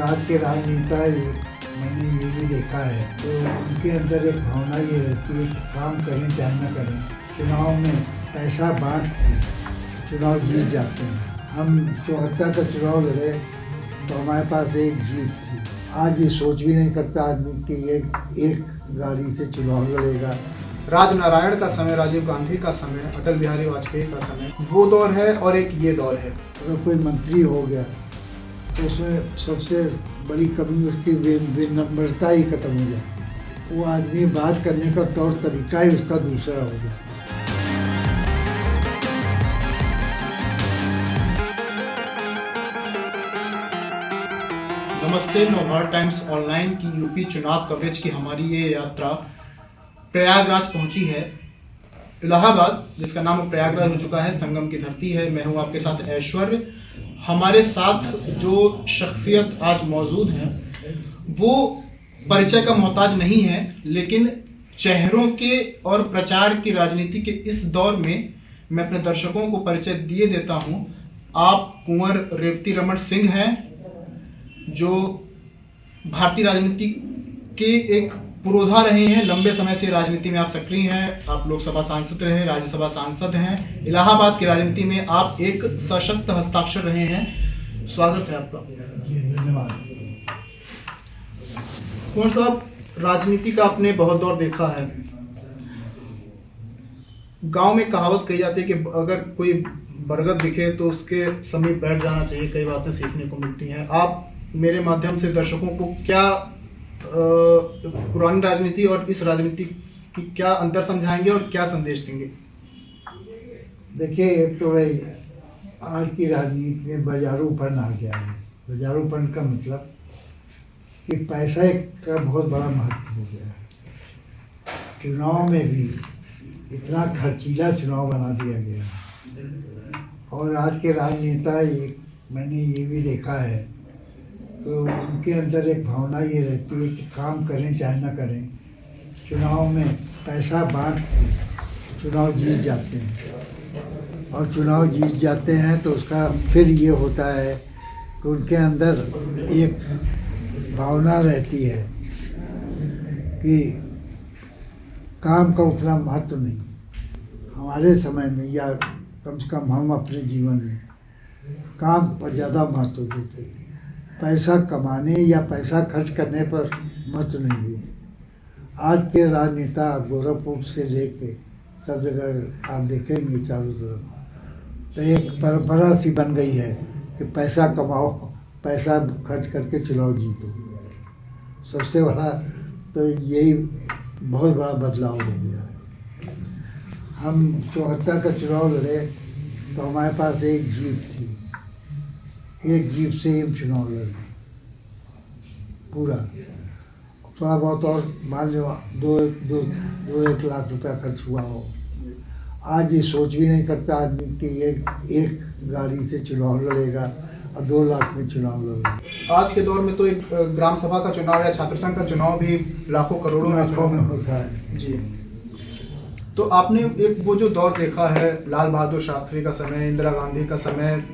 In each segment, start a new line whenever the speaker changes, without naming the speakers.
आज के राजनेता मैंने ये भी देखा है तो उनके अंदर एक भावना ये रहती है कि काम करें चाहे न करें, चुनाव में पैसा बांट के चुनाव जीत जाते हैं। हम 74 का चुनाव लड़े तो हमारे पास एक जीत थी। आज ये सोच भी नहीं सकता आदमी कि ये एक गाड़ी से चुनाव लड़ेगा।
राजनारायण का समय, राजीव गांधी का समय, अटल बिहारी वाजपेयी का समय, वो दौर है और एक ये दौर है।
अगर कोई मंत्री हो गया तो उसमें सबसे बड़ी कमी उसकी विनम्रता ही खत्म हो जाती है। वो आदमी बात करने का तौर तरीका ही उसका दूसरा हो जाता है।
नमस्ते, नवभारत टाइम्स ऑनलाइन की यूपी चुनाव कवरेज की हमारी ये यात्रा प्रयागराज पहुंची है। इलाहाबाद, जिसका नाम प्रयागराज हो चुका है, संगम की धरती है। मैं हूं आपके साथ ऐश्वर्य। हमारे साथ जो शख्सियत आज मौजूद हैं वो परिचय का मोहताज नहीं है, लेकिन चेहरों के और प्रचार की राजनीति के इस दौर में मैं अपने दर्शकों को परिचय दिए देता हूं। आप कुंवर रेवती रमण सिंह हैं, जो भारतीय राजनीति के एक पुरोधा रहे हैं। लंबे समय से राजनीति में आप सक्रिय हैं। आप लोकसभा सांसद रहे, राज्यसभा सांसद हैं। इलाहाबाद की राजनीति में आप एक सशक्त हस्ताक्षर रहे हैं। स्वागत है आपका।
जी धन्यवाद।
कुंवर साहब, राजनीति का आपने बहुत दौर देखा है। गांव में कहावत कही जाती है कि अगर कोई बरगद दिखे तो उसके समीप बैठ जाना चाहिए। कई बातें सीखने को मिलती हैं। आप मेरे माध्यम से दर्शकों को क्या पुरानी राजनीति और इस राजनीति की क्या अंतर समझाएंगे और क्या संदेश देंगे?
देखिए, एक तो भाई आज की राजनीति में बाजारूपन आ गया है। बाजारूपन का मतलब कि पैसा का बहुत बड़ा महत्व हो गया है। चुनाव में भी इतना खर्चीला चुनाव बना दिया गया है। और आज के राजनेता मैंने ये भी देखा है तो उनके अंदर एक भावना ये रहती है कि काम करें चाहे न करें, चुनाव में पैसा बांट के चुनाव जीत जाते हैं। और चुनाव जीत जाते हैं तो उसका फिर ये होता है कि उनके अंदर एक भावना रहती है कि काम का उतना महत्व नहीं। हमारे समय में या कम से कम हम अपने जीवन में काम पर ज़्यादा महत्व देते थे। पैसा कमाने या पैसा खर्च करने पर महत्व नहीं देते। आज के राजनेता गोरखपुर से लेके सब जगह आप देखेंगे चारों तरफ तो एक परंपरा सी बन गई है कि पैसा कमाओ, पैसा खर्च करके चुनाव जीतो। सबसे बड़ा तो यही बहुत बड़ा बदलाव हो गया है। हम 74 का चुनाव लड़े तो हमारे पास एक जीप थी। एक जीप से ही हम चुनाव लड़े पूरा। थोड़ा बहुत और मान लो दो एक लाख रुपया खर्च हुआ हो। आज ये सोच भी नहीं सकता आदमी कि ये एक गाड़ी से चुनाव लड़ेगा और 2 लाख में चुनाव लड़ेगा।
आज के दौर में तो एक ग्राम सभा का चुनाव या छात्र संघ का चुनाव भी लाखों करोड़ों
में होता है।
जी, तो आपने एक वो जो दौर देखा है, लाल बहादुर शास्त्री का समय, इंदिरा गांधी का समय,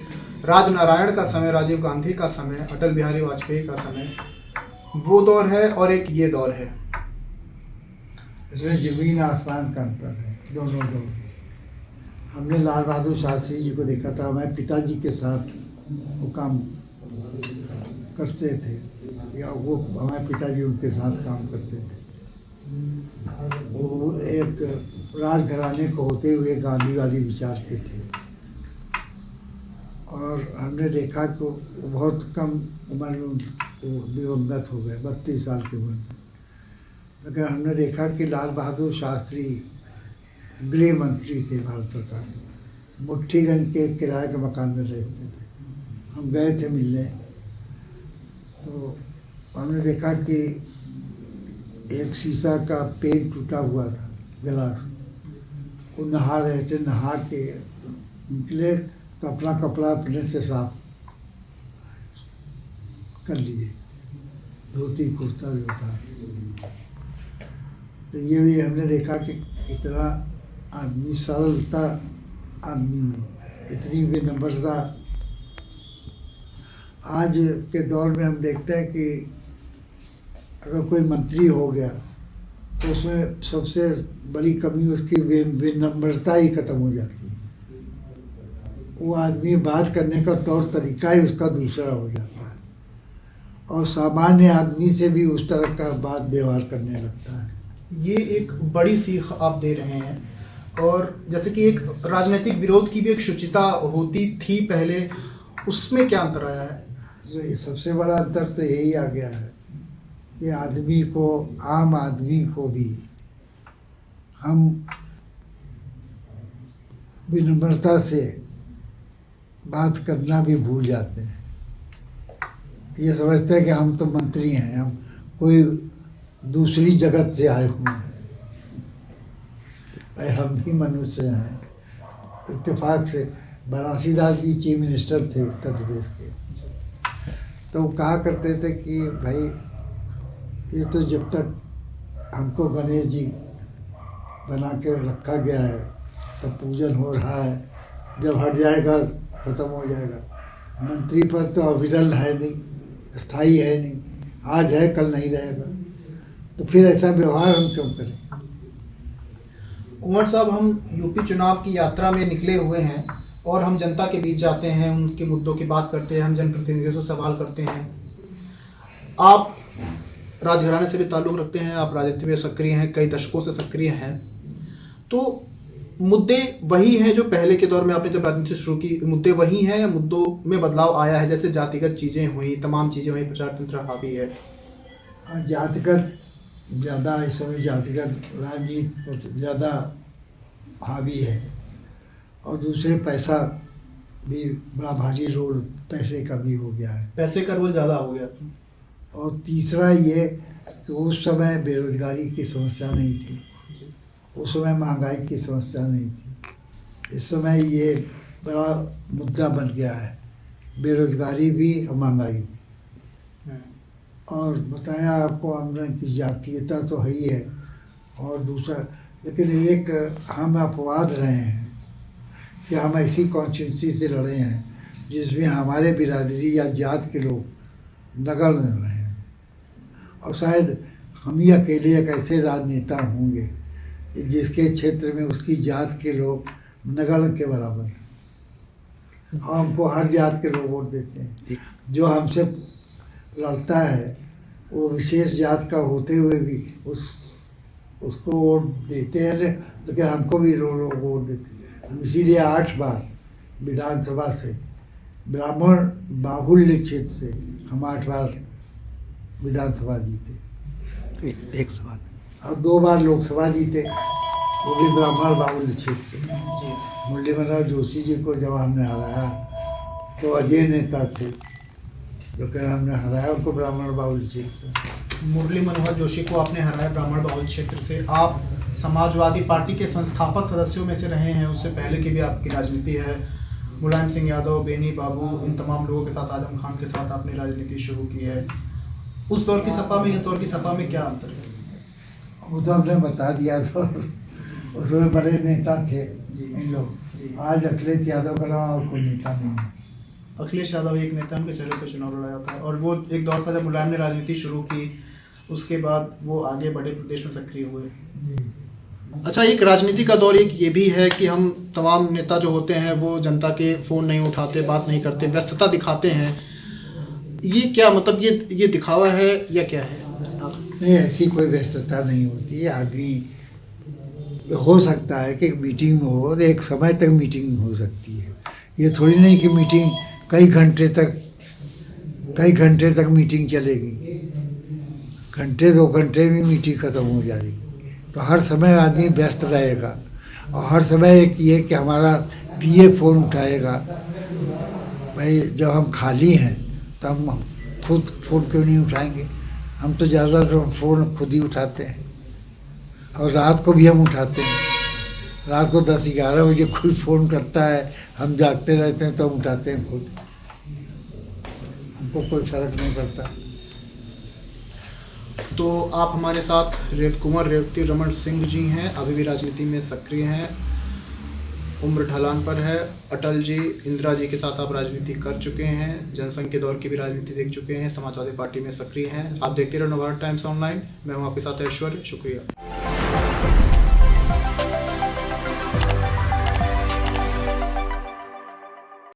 राजनारायण का समय, राजीव गांधी का समय, अटल बिहारी वाजपेयी का समय, वो दौर है और एक ये दौर है।
इसमें जमीन आसमान का अंतर है दोनों दौर। हमने लाल बहादुर शास्त्री जी को देखा था। हमारे पिताजी के साथ वो काम करते थे या वो हमारे पिताजी उनके साथ काम करते थे। वो एक राजघराने को होते हुए गांधीवादी विचार के थे। और हमने देखा कि वो बहुत कम उम्र में वो दिवंगत हो गए, 32 साल की उम्र में। लेकिन हमने देखा कि लाल बहादुर शास्त्री गृह मंत्री थे भारत सरकार के। मुट्ठीगंज के किराए के मकान में रहते थे। हम गए थे मिलने तो हमने देखा कि एक शीशा का पेन टूटा हुआ था, गिलास। वो नहा रहे थे। नहा के निकले तो अपना कपड़ा अपने से साफ कर लिए, धोती कुर्ता जो था। तो ये भी हमने देखा कि इतना आदमी, सरलता आदमी में, इतनी विनम्रता आज के दौर में हम देखते हैं कि अगर कोई मंत्री हो गया तो उसमें सबसे बड़ी कमी उसकी विनम्रता ही खत्म हो जाती है। वो आदमी बात करने का तौर तरीका ही उसका दूसरा हो जाता है और सामान्य आदमी से भी उस तरह का बात व्यवहार करने लगता है।
ये एक बड़ी सीख आप दे रहे हैं। और जैसे कि एक राजनीतिक विरोध की भी एक शुचिता होती थी पहले, उसमें क्या अंतर आया है?
तो ये सबसे बड़ा अंतर तो यही आ गया है कि आदमी को, आम आदमी को भी हम विनम्रता से बात करना भी भूल जाते हैं। ये समझते हैं कि हम तो मंत्री हैं, हम कोई दूसरी जगत से आए हुए हैं। भाई हम भी मनुष्य हैं। इत्तेफाक से बनारसी दास जी चीफ मिनिस्टर थे उत्तर प्रदेश के, तो वो कहा करते थे कि भाई ये तो जब तक हमको गणेश जी बना के रखा गया है तब पूजन हो रहा है, जब हट जाएगा ख़त्म हो जाएगा। मंत्री पद तो अविरल है नहीं, स्थायी है नहीं, आज है कल नहीं रहेगा, तो फिर ऐसा व्यवहार हम क्यों करें।
कुंवर साहब, हम यूपी चुनाव की यात्रा में निकले हुए हैं और हम जनता के बीच जाते हैं, उनके मुद्दों की बात करते हैं, हम जनप्रतिनिधियों से सवाल करते हैं। आप राजघराने से भी ताल्लुक़ रखते हैं, आप राजनीति में सक्रिय हैं, कई दशकों से सक्रिय हैं, तो मुद्दे वही हैं जो पहले के दौर में आपने जब राजनीति शुरू की, मुद्दे वही हैं या मुद्दों में बदलाव आया है? जैसे जातिगत चीज़ें हुई, तमाम चीज़ें हुई, प्रचार तंत्र हावी है।
जातिगत ज़्यादा इस समय जातिगत राजनीति ज़्यादा हावी है और दूसरे पैसा भी बड़ा भारी रोल पैसे का भी हो गया है,
पैसे का रोल ज़्यादा हो गया।
और तीसरा ये कि उस समय बेरोजगारी की समस्या नहीं थी, उस समय महंगाई की समस्या नहीं थी। इस समय ये बड़ा मुद्दा बन गया है, बेरोजगारी भी और महंगाई भी। और बताया आपको आमदन की जातीयता तो है ही है, और दूसरा लेकिन एक हम अपवाद रहे हैं कि हम ऐसी कॉन्स्टिट्यूंसी से लड़े हैं जिसमें हमारे बिरादरी या जात के लोग नगल न रहे हैं, और शायद हम ही अकेले एक ऐसे राजनेता होंगे जिसके क्षेत्र में उसकी जात के लोग नगल के बराबर हैं और हमको हर जात के लोग वोट देते हैं। जो हमसे लड़ता है वो विशेष जात का होते हुए भी उसको वोट देते हैं, लेकिन हमको भी लोग वोट देते हैं। इसीलिए 8 बार विधानसभा से ब्राह्मण बाहुल्य क्षेत्र से हम 8 बार विधानसभा जीते,
एक सवाल,
और 2 बार लोकसभा जीते, वो भी ब्राह्मण बाहुल्य क्षेत्र से। मुरली मनोहर जोशी जी को जब हमने हराया तो अजय नेता थे, लेकिन हमने हराया उनको ब्राह्मण बाहुल्य क्षेत्र से।
मुरली मनोहर जोशी को आपने हराया ब्राह्मण बाहुल्य क्षेत्र से। आप समाजवादी पार्टी के संस्थापक सदस्यों में से रहे हैं, उससे पहले की भी आपकी राजनीति है। मुलायम सिंह यादव, बेनी बाबू, इन तमाम लोगों के साथ, आजम खान के साथ आपने राजनीति शुरू की है। उस दौर की सपा में इस दौर की सपा में क्या अंतर है?
वो तो हमने बता दिया, तो उसमें बड़े नेता थे इन लोग। आज अखिलेश यादव का नाम और कोई नेता नहीं है।
अखिलेश यादव एक नेता, उनके चेहरे पर चुनाव लड़ा था, और वो एक दौर था जब मुलायम ने राजनीति शुरू की, उसके बाद वो आगे बढ़े, प्रदेश में सक्रिय हुए।
जी।
अच्छा, एक राजनीति का दौर एक ये भी है कि हम तमाम नेता जो होते हैं वो जनता के फ़ोन नहीं उठाते, बात नहीं करते, व्यस्तता दिखाते हैं। ये क्या मतलब, ये दिखावा है या क्या है?
नहीं, ऐसी कोई व्यस्तता नहीं होती है। आदमी हो सकता है कि मीटिंग में हो, एक समय तक मीटिंग हो सकती है। ये थोड़ी नहीं कि मीटिंग कई घंटे तक मीटिंग चलेगी, घंटे 2 घंटे में मीटिंग ख़त्म हो जाएगी। तो हर समय आदमी व्यस्त रहेगा, और हर समय एक ये कि हमारा पीए फ़ोन उठाएगा। भाई जब हम खाली हैं तो हम खुद फ़ोन क्यों नहीं उठाएंगे? हम तो ज़्यादातर फ़ोन खुद ही उठाते हैं, और रात को भी हम उठाते हैं। रात को 10-11 बजे कोई फ़ोन करता है, हम जागते रहते हैं तो हम उठाते हैं खुद, हमको कोई फ़र्क नहीं पड़ता।
तो आप हमारे साथ कुंवर रेवती रमन सिंह जी हैं, अभी भी राजनीति में सक्रिय हैं। उम्र ढलान पर है। अटल जी, इंदिरा जी के साथ आप राजनीति कर चुके हैं, जनसंघ के दौर की भी राजनीति देख चुके हैं, समाजवादी पार्टी में सक्रिय हैं। आप देखते रहो नवभारत टाइम्स ऑनलाइन। मैं हूं आपके साथ ऐश्वर्य। शुक्रिया।